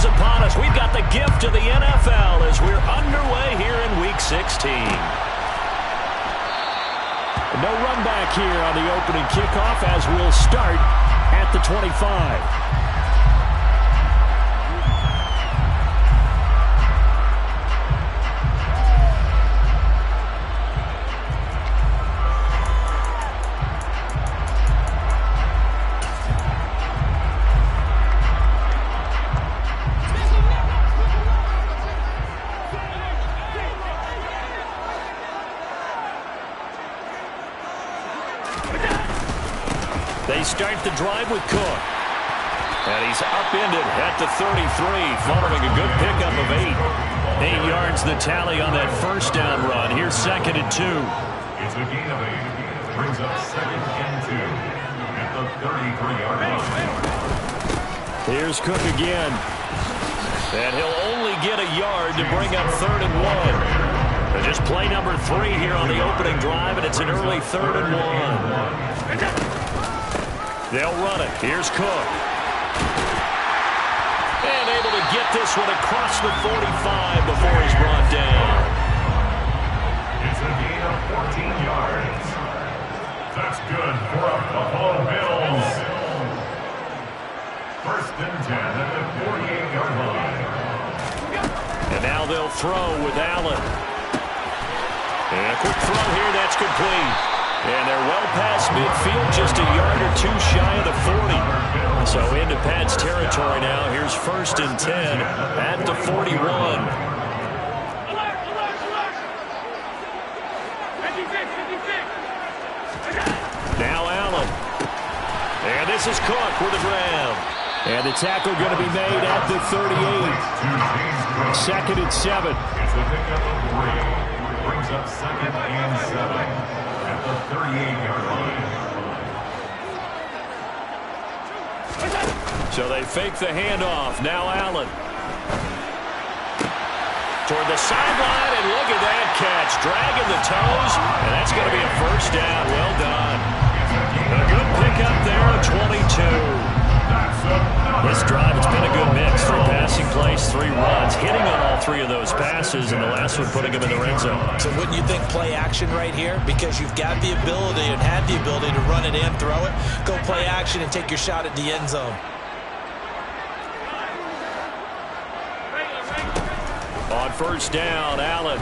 is upon us. We've got the gift of the NFL as we're underway here in Week 16. No run back here on the opening kickoff as we'll start at the 25. They start the drive with Cook. And he's upended at the 33 following a good pickup of 8. 8 yards the tally on that first down run. Here's 2nd and 2. It's a gain of 8. Brings up 2nd and 2 at the 33-yard line. Here's Cook again. And he'll only get a yard to bring up 3rd and 1. Just play number 3 here on the opening drive, and it's an early 3rd and 1. They'll run it. Here's Cook. And able to get this one across the 45 before he's brought down. It's a gain of 14 yards. That's good for a Buffalo Bills. 1st and 10 at the 48-yard line. And now they'll throw with Allen. And a quick throw here. That's complete. And they're well past midfield, just a yard or 2 shy of the 40. So into Pat's territory now. Here's 1st and 10 at the 41. Now Allen. And this is Cook with a grab. And the tackle going to be made at the 38. 2nd and 7. It's a pickup of 3. Brings up 2nd and 7. The 38-yard line. So they fake the handoff. Now Allen. Toward the sideline, and look at that catch. Dragging the toes, and that's going to be a 1st down. Well done. A good pickup there of 22. This drive, it's been a good mix. 3 passing plays, 3 runs. Hitting on all 3 of those passes, and the last one putting him in the red zone. So wouldn't you think play action right here? Because you've got the ability and had the ability to run it and throw it. Go play action and take your shot at the end zone. On 1st down, Allen.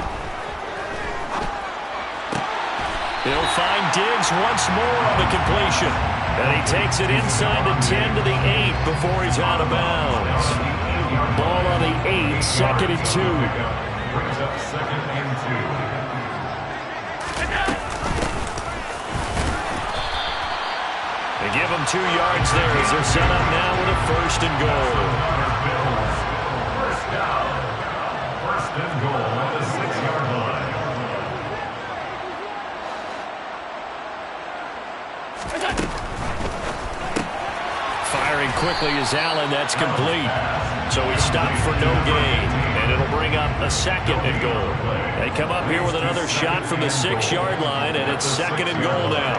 He'll find Diggs once more on the completion. And he takes it inside the 10 to the 8 before he's out of bounds. Ball on the 8, 2nd and 2. Brings up 2nd and 2. They give him 2 yards there as they're set up now with a 1st and goal. 1st down. 1st and goal at the 6-yard line. Firing quickly is Allen. That's complete. So he stopped for no gain. And it'll bring up a 2nd and goal. They come up here with another shot from the 6-yard line, and it's 2nd and goal now.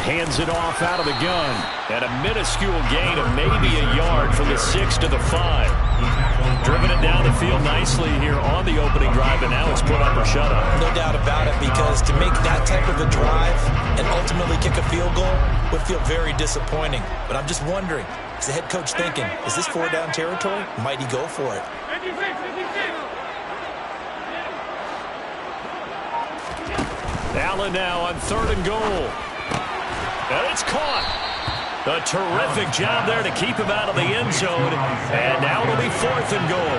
Hands it off out of the gun. And a minuscule gain of maybe a yard from the 6 to the 5. Driven it down the field nicely here on the opening drive, and now it's put up or shut up. No doubt about it, because to make that type of a drive and ultimately kick a field goal would feel very disappointing. But I'm just wondering, is the head coach thinking, is this 4-down territory? Might he go for it? Allen now on 3rd and goal. And it's caught. A terrific job there to keep him out of the end zone. And now it'll be 4th and goal.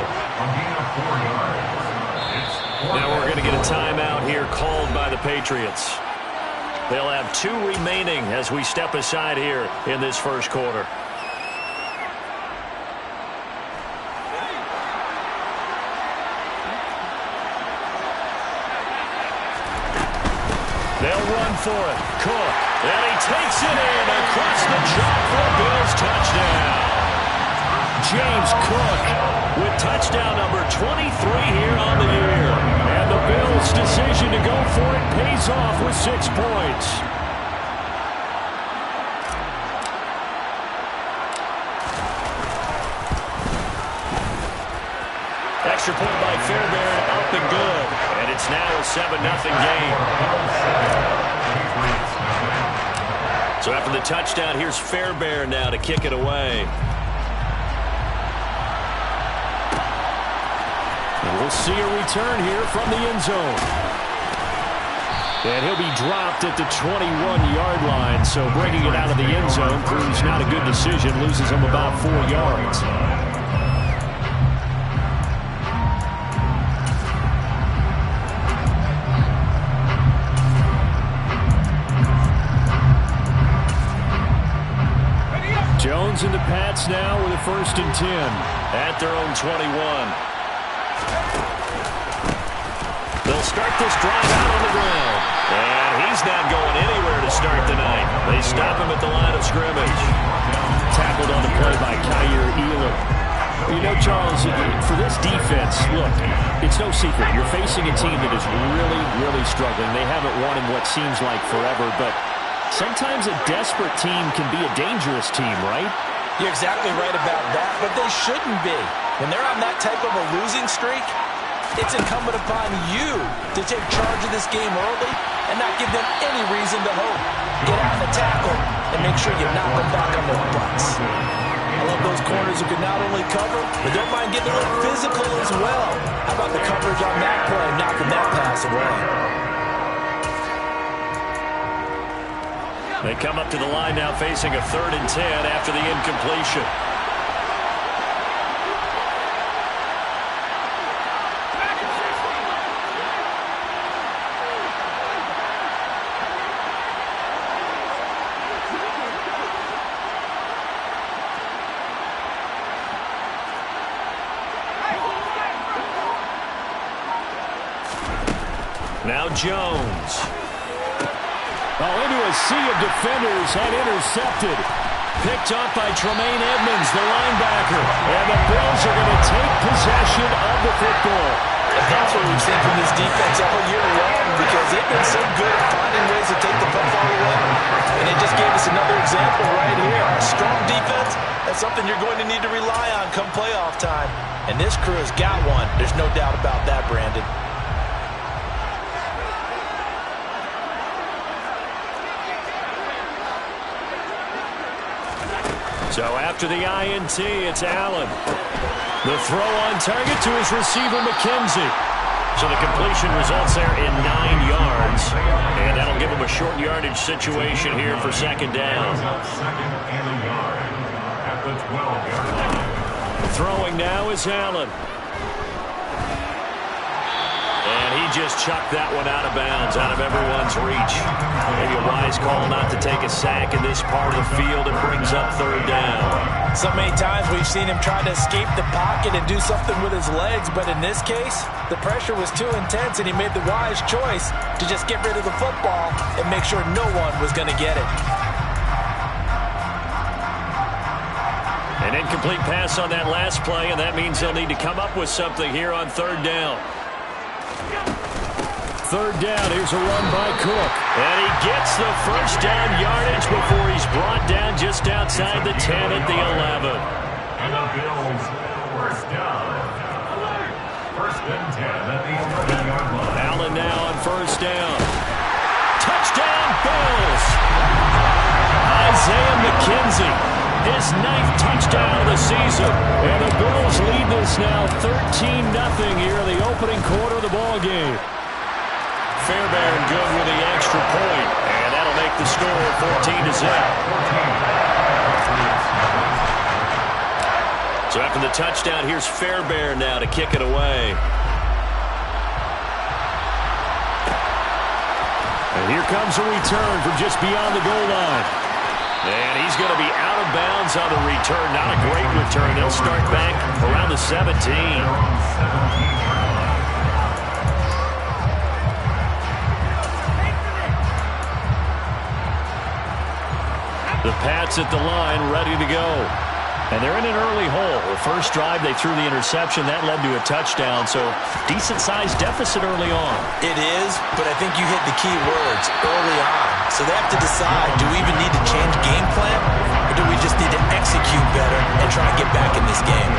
Now we're going to get a timeout here called by the Patriots. They'll have 2 remaining as we step aside here in this 1st quarter. They'll run for it. Cook. And he takes it in across the chalk for a Bills touchdown. James Cook with touchdown number 23 here on the year. And the Bills' decision to go for it pays off with 6 points. Extra point by Fairbairn, up and good. And it's now a 7-0 game. So after the touchdown, here's Fairbairn now to kick it away. And we'll see a return here from the end zone. And he'll be dropped at the 21-yard line. So bringing it out of the end zone proves not a good decision. Loses him about 4 yards. Jones and the Pats now with a 1st and 10 at their own 21. They'll start this drive out on the ground. And he's not going anywhere to start the night. They stop him at the line of scrimmage. Tackled on the play by Kaiir Elam. You know, Charles, for this defense, look, it's no secret. You're facing a team that is really, really struggling. They haven't won in what seems like forever, but sometimes a desperate team can be a dangerous team, right? You're exactly right about that, but they shouldn't be. When they're on that type of a losing streak, it's incumbent upon you to take charge of this game early and not give them any reason to hope. Get out and tackle and make sure you knock them back on their butts. I love those corners who can not only cover, but don't mind getting a little physical as well. How about the coverage on that play, knocking that pass away? They come up to the line now facing a 3rd and 10 after the incompletion. Now Jones. Into a sea of defenders and intercepted. Picked off by Tremaine Edmonds, the linebacker. And the Bills are going to take possession of the football. And that's what we've seen from this defense all year long, because they've been so good at finding ways to take the football away. And they just gave us another example right here. A strong defense, that's something you're going to need to rely on come playoff time. And this crew has got one. There's no doubt about that, Brandon. So after the INT, it's Allen. The throw on target to his receiver, McKenzie. So the completion results there in 9 yards. And that'll give him a short yardage situation here for 2nd down. Throwing now is Allen. And he just chucked that one out of bounds, out of everyone's reach. Maybe a wise call not to take a sack in this part of the field. It brings up 3rd down. So many times we've seen him try to escape the pocket and do something with his legs, but in this case, the pressure was too intense and he made the wise choice to just get rid of the football and make sure no one was going to get it. An incomplete pass on that last play, and that means they'll need to come up with something here on 3rd down. 3rd down, here's a run by Cook. And he gets the 1st down yardage before he's brought down just outside the 10 at the 11. And the Bills, 1st down. 1st and 10 at the 11-yard line. Allen now on 1st down. Touchdown, Bills! Isaiah McKenzie, his 9th touchdown of the season. And the Bills lead this now 13-0 here in the opening quarter of the ball game. Fairbairn good with the extra point, and that'll make the score 14-0. So after the touchdown, here's Fairbairn now to kick it away. And here comes a return from just beyond the goal line. And he's going to be out of bounds on the return. Not a great return. They'll start back around the 17. The Pats at the line, ready to go. And they're in an early hole. The first drive, they threw the interception. That led to a touchdown, so decent-sized deficit early on. It is, but I think you hit the key words early on. So they have to decide, do we even need to change game plan, or do we just need to execute better and try and get back in this game?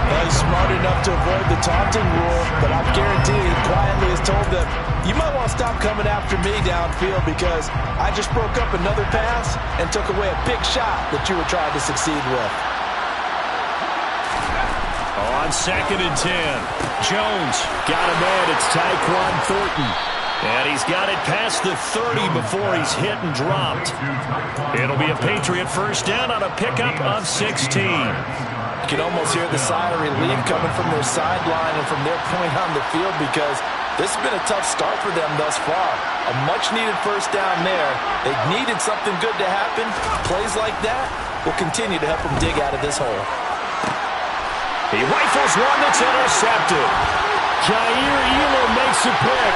Well, he's smart enough to avoid the taunting rule, but I guarantee he quietly has told them, you might want to stop coming after me downfield because I just broke up another pass and took away a big shot that you were trying to succeed with. On 2nd and 10, Jones got him in. It's Tyquan Thornton. And he's got it past the 30 before he's hit and dropped. It'll be a Patriot first down on a pickup of 16. You can almost hear the sigh of relief coming from their sideline and from their point on the field because this has been a tough start for them thus far. A much-needed first down there. They needed something good to happen. Plays like that will continue to help them dig out of this hole. He rifles one that's intercepted. Jair Elam makes a pick.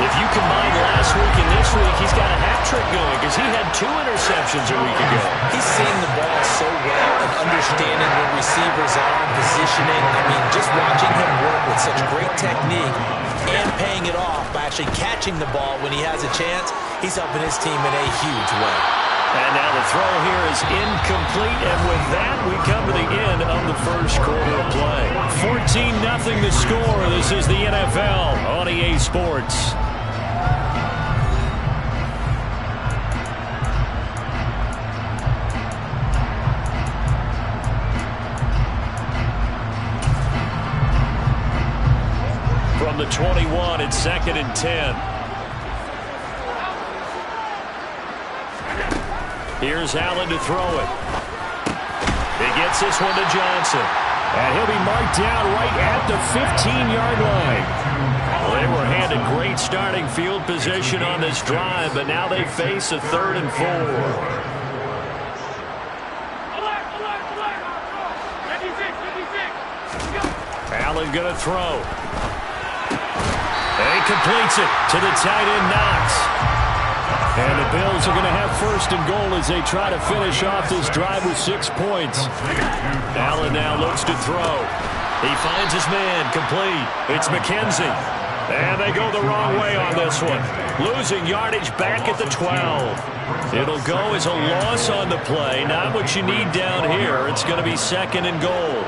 If you combine last week and this week, he's got a hat trick going because he had 2 interceptions a week ago. He's seeing the ball so well and understanding where receivers are and positioning. I mean, just watching him work with such great technique and paying it off by actually catching the ball when he has a chance, he's helping his team in a huge way. And now the throw here is incomplete, and with that, we come to the end of the first quarter of play. 14-0 the score. This is the NFL on EA Sports. From the 21, it's 2nd and 10. Here's Allen to throw it. He gets this one to Johnson. And he'll be marked down right at the 15-yard line. Well, they were handed great starting field position on this drive, but now they face a 3rd and 4. Allen going to throw. And he completes it to the tight end, Knox. And the Bills are going to have 1st and goal as they try to finish off this drive with 6 points. Allen now looks to throw. He finds his man, complete. It's McKenzie. And they go the wrong way on this one. Losing yardage back at the 12. It'll go as a loss on the play. Not what you need down here. It's going to be 2nd and goal.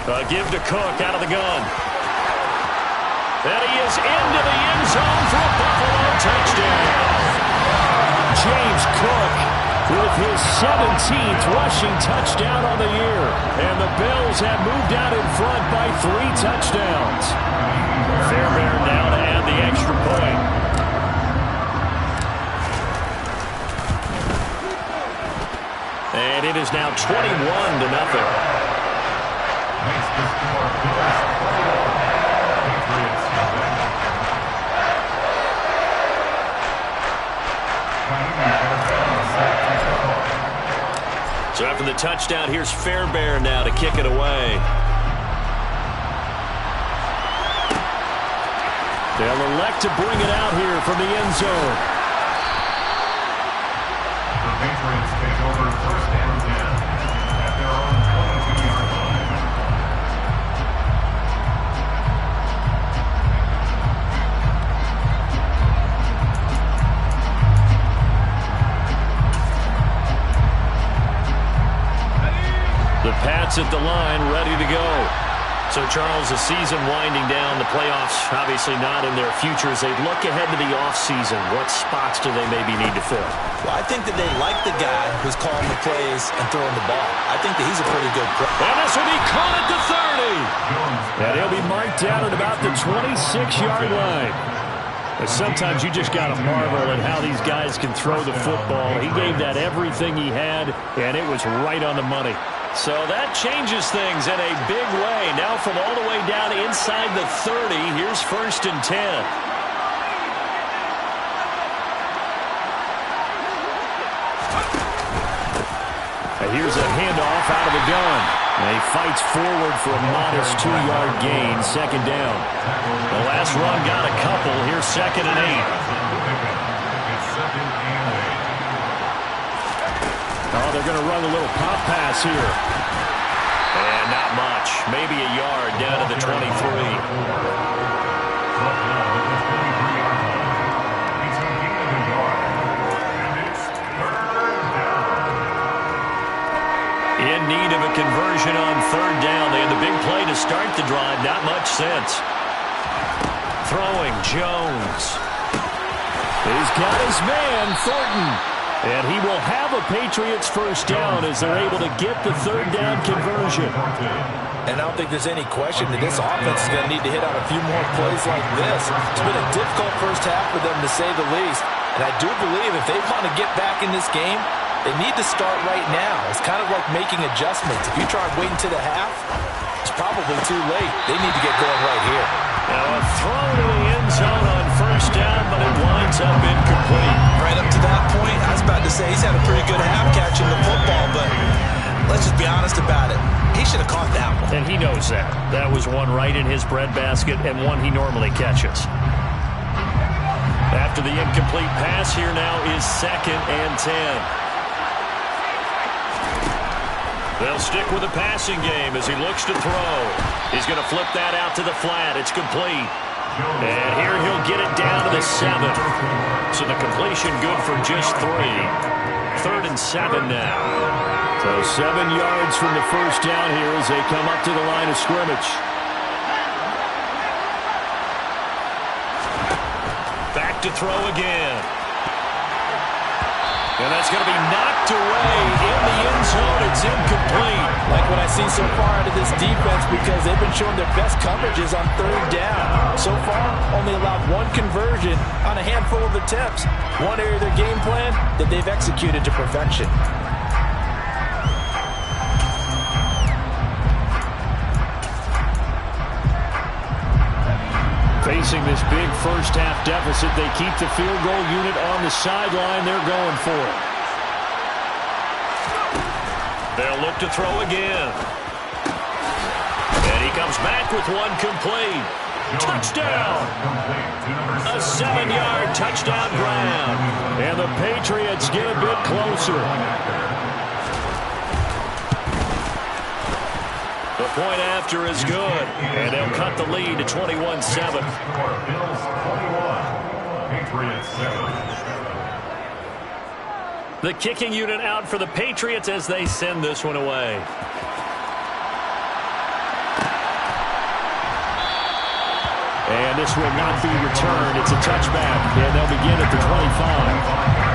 A give to Cook out of the gun. And he is into the end zone for a Buffalo touchdown. James Cook with his 17th rushing touchdown on the year. And the Bills have moved out in front by 3 touchdowns. Fairbairn now to add the extra point. And it is now 21-0. So after the touchdown, here's Fairbairn now to kick it away. They'll elect to bring it out here from the end zone. The Patriots take over 1st and 10 at their own 22-yard line. The Pats at the line, ready to go. So, Charles, the season winding down, the playoffs obviously not in their future. As they look ahead to the offseason, what spots do they maybe need to fill? Well, I think that they like the guy who's calling the plays and throwing the ball. I think that he's a pretty good player. And this will be caught at the 30. And he'll be marked down at about the 26-yard line. But sometimes you just got to marvel at how these guys can throw the football. He gave that everything he had, and it was right on the money. So that changes things in a big way. Now from all the way down inside the 30, here's 1st and 10. And here's a handoff out of the gun. And he fights forward for a modest 2-yard gain, 2nd down. The last run got a couple. Here's 2nd and 8. It's 2nd Oh, they're going to run a little pop pass here. And not much. Maybe a yard down to the 23. In need of a conversion on third down. They had the big play to start the drive. Not much sense. Throwing Jones. He's got his man, Thornton. And he will have a Patriots first down as they're able to get the third down conversion. And I don't think there's any question that this offense is going to need to hit on a few more plays like this. It's been a difficult first half for them, to say the least. And I do believe if they want to get back in this game, they need to start right now. It's kind of like making adjustments. If you try waiting to the half, it's probably too late. They need to get going right here. Now a throw to the end zone on first down, but it winds up incomplete. Right up to that point, I was about to say he's had a pretty good half catching the football, but let's just be honest about it. He should have caught that one. And he knows that. That was one right in his breadbasket and one he normally catches. After the incomplete pass, here now is 2nd and 10. They'll stick with the passing game as he looks to throw. He's going to flip that out to the flat. It's complete. And here he'll get it down to the 7. So the completion good for just 3. 3rd and 7 now. So 7 yards from the first down here as they come up to the line of scrimmage. Back to throw again. And that's going to be knocked away in the end zone. It's incomplete. Like what I've seen so far out of this defense, because they've been showing their best coverages on third down. So far, only allowed 1 conversion on a handful of attempts. One area of their game plan that they've executed to perfection. Facing this big first-half deficit, they keep the field goal unit on the sideline. They're going for it. They'll look to throw again. And he comes back with one complete. Touchdown! A 7-yard touchdown grab. And the Patriots get a bit closer. The point after is good, and they'll cut the lead to 21-7. Bills 21, Patriots 7. The kicking unit out for the Patriots as they send this one away. And this will not be returned. It's a touchback, and they'll begin at the 25.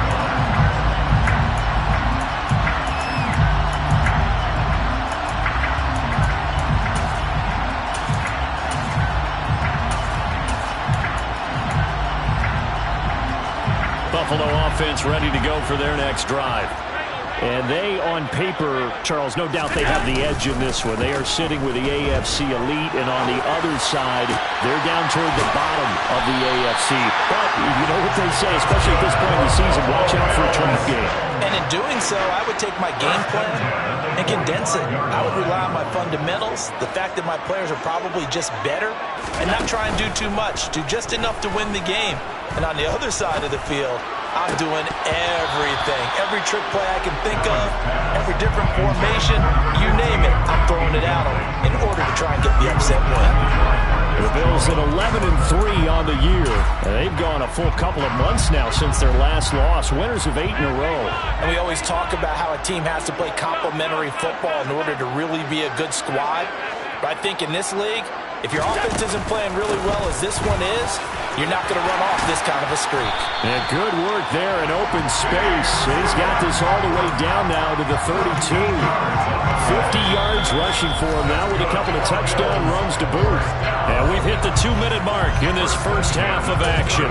Buffalo offense ready to go for their next drive. And they, on paper, Charles, no doubt they have the edge in this one. They are sitting with the AFC elite, and on the other side, they're down toward the bottom of the AFC. But you know what they say, especially at this point in the season, watch out for a trap game. And in doing so, I would take my game plan and condense it. I would rely on my fundamentals, the fact that my players are probably just better, and not try and do too much, do just enough to win the game. And on the other side of the field, I'm doing everything. Every trick play I can think of, every different formation, you name it, I'm throwing it out in order to try and get the upset win. The Bills at 11-3 on the year. And they've gone a full couple of months now since their last loss. Winners of 8 in a row. And we always talk about how a team has to play complementary football in order to really be a good squad. But I think in this league, if your offense isn't playing really well as this one is, you're not going to run off this kind of a streak. And good work there in open space. He's got this all the way down now to the 32. 50 yards rushing for him now with a couple of touchdown runs to boot. And we've hit the 2-minute mark in this first half of action.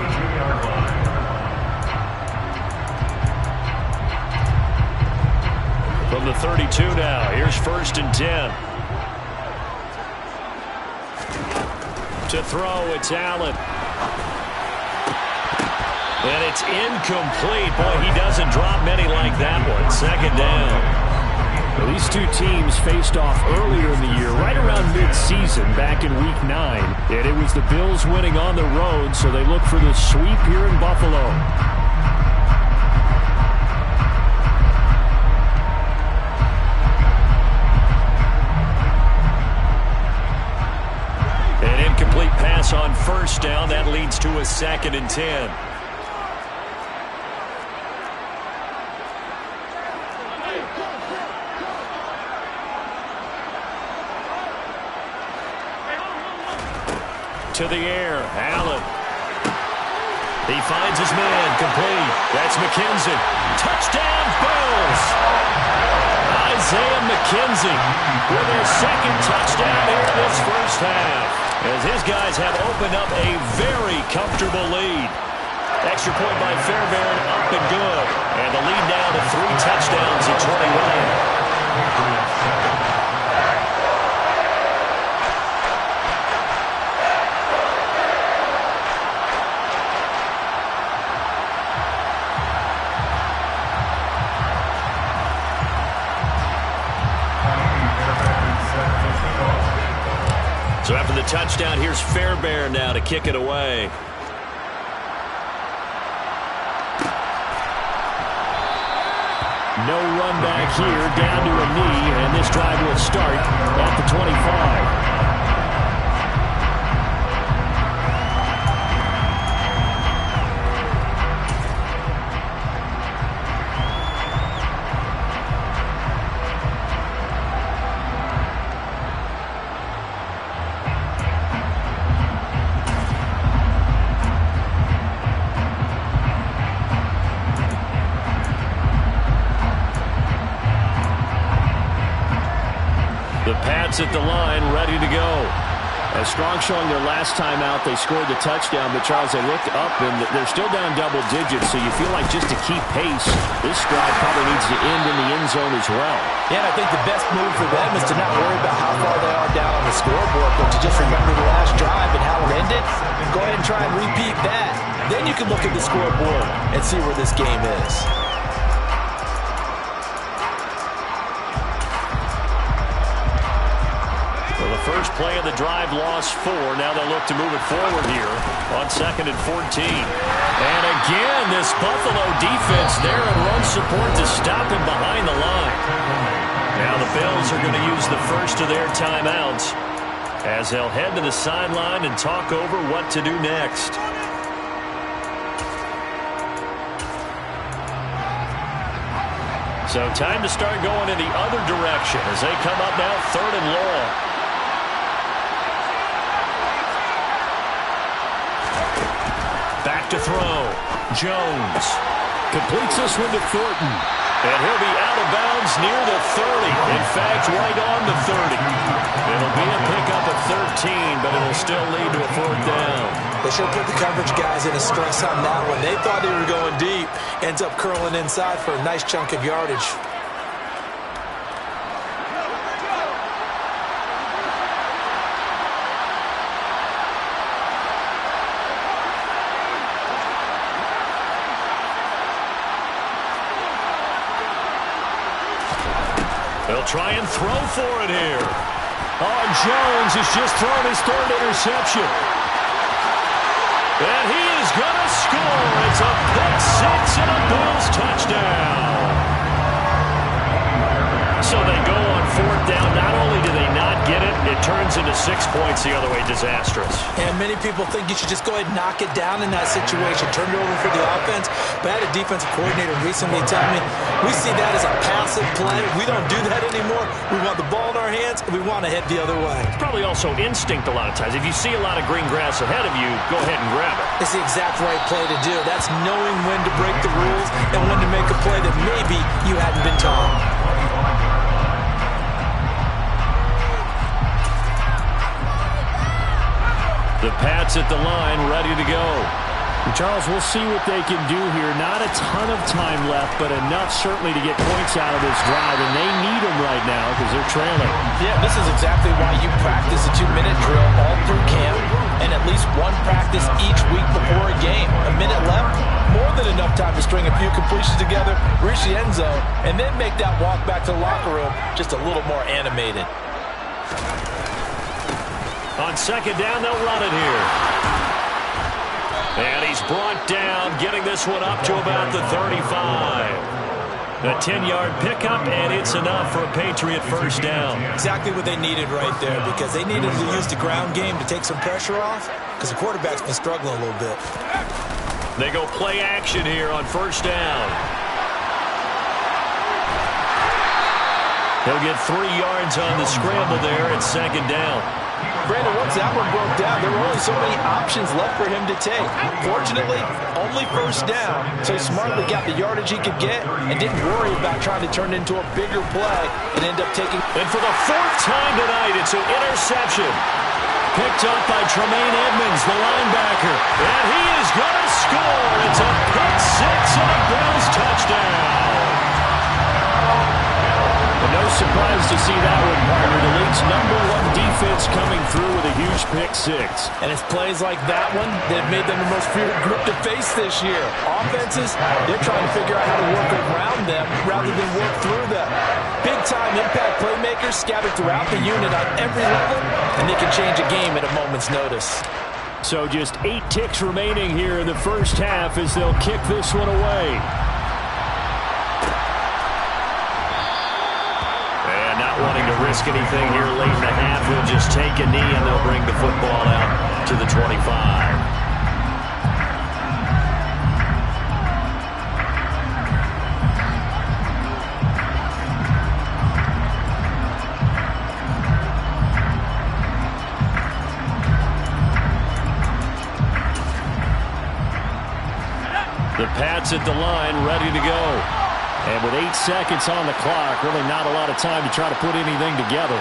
From the 32 now, here's 1st and 10. To throw, it's Allen. And it's incomplete. Boy, he doesn't drop many like that one. 2nd down. Well, these two teams faced off earlier in the year, right around mid-season, back in Week 9. And it was the Bills winning on the road, so they look for the sweep here in Buffalo. a 2nd and 10. To the air, Allen. He finds his man, complete. That's McKenzie. Touchdown, Bills! Isaiah McKenzie with their 2nd touchdown here in this first half, as his guys have opened up a very comfortable lead. Extra point by Fairbairn, up and good. And the lead now to 3 touchdowns at 21. So after the touchdown, here's Fairbairn now to kick it away. No run back here, down to a knee, and this drive will start at the 25. At the line, ready to go. As Strong showing their last time out, they scored the touchdown, but Charles, they looked up and they're still down double digits, so you feel like just to keep pace, this drive probably needs to end in the end zone as well. Yeah, and I think the best move for them is to not worry about how far they are down on the scoreboard, but to just remember the last drive and how it ended. Go ahead and try and repeat that. Then you can look at the scoreboard and see where this game is. First play of the drive, lost 4. Now they'll look to move it forward here on 2nd and 14. And again, this Buffalo defense there in run support to stop him behind the line. Now the Bills are going to use the first of their timeouts as they'll head to the sideline and talk over what to do next. So time to start going in the other direction as they come up now 3rd and long. Back to throw. Jones completes this one to Thornton. And he'll be out of bounds near the 30. In fact, right on the 30. It'll be a pickup at 13, but it'll still lead to a 4th down. They should put the coverage guys in a stress on that one. They thought they were going deep. Ends up curling inside for a nice chunk of yardage. They'll try and throw for it here. Oh, Jones has just thrown his 3rd interception. And he is going to score. It's a pick 6 and a Bills touchdown. So they go on 4th down. Not only do they not get it, it turns into 6 points the other way. Disastrous. And many people think you should just go ahead and knock it down in that situation. Turn it over for the offense. But I had a defensive coordinator recently tell me, we see that as a passive play. We don't do that anymore. We want the ball in our hands, and we want to head the other way. It's probably also instinct a lot of times. If you see a lot of green grass ahead of you, go ahead and grab it. It's the exact right play to do. That's knowing when to break the rules and when to make a play that maybe you hadn't been taught. The Pats at the line, ready to go. And Charles, we'll see what they can do here. Not a ton of time left, but enough certainly to get points out of this drive, and they need them right now because they're trailing. Yeah, this is exactly why you practice a 2-minute drill all through camp and at least one practice each week before a game. A minute left, more than enough time to string a few completions together, reach the end zone, and then make that walk back to the locker room just a little more animated. On 2nd down, they'll run it here. And he's brought down, getting this one up to about the 35. A 10-yard pickup, and it's enough for a Patriot first down. Exactly what they needed right there, because they needed to use the ground game to take some pressure off. because the quarterback's been struggling a little bit. They go play action here on first down. He'll get 3 yards on the scramble there at second down. Brandon, once that one broke down, there were only so many options left for him to take. Fortunately, only first down, so he smartly got the yardage he could get and didn't worry about trying to turn it into a bigger play and end up taking. And for the 4th time tonight, it's an interception. Picked up by Tremaine Edmonds, the linebacker. And he is going to score. It's a pick six and a Bills touchdown. No surprise to see that one, partner. The league's #1 defense coming through with a huge pick six. And it's plays like that one that have made them the most feared group to face this year. Offenses, they're trying to figure out how to work around them rather than work through them. Big-time impact playmakers scattered throughout the unit on every level, and they can change a game at a moment's notice. So just 8 ticks remaining here in the first half as they'll kick this one away. Not wanting to risk anything here late in the half, he'll just take a knee and they'll bring the football out to the 25. The Pats at the line, ready to go. And with 8 seconds on the clock, really not a lot of time to try to put anything together.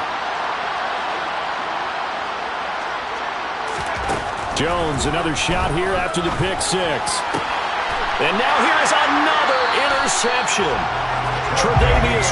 Jones, another shot here after the pick six. And now here is another interception. Tre'Davious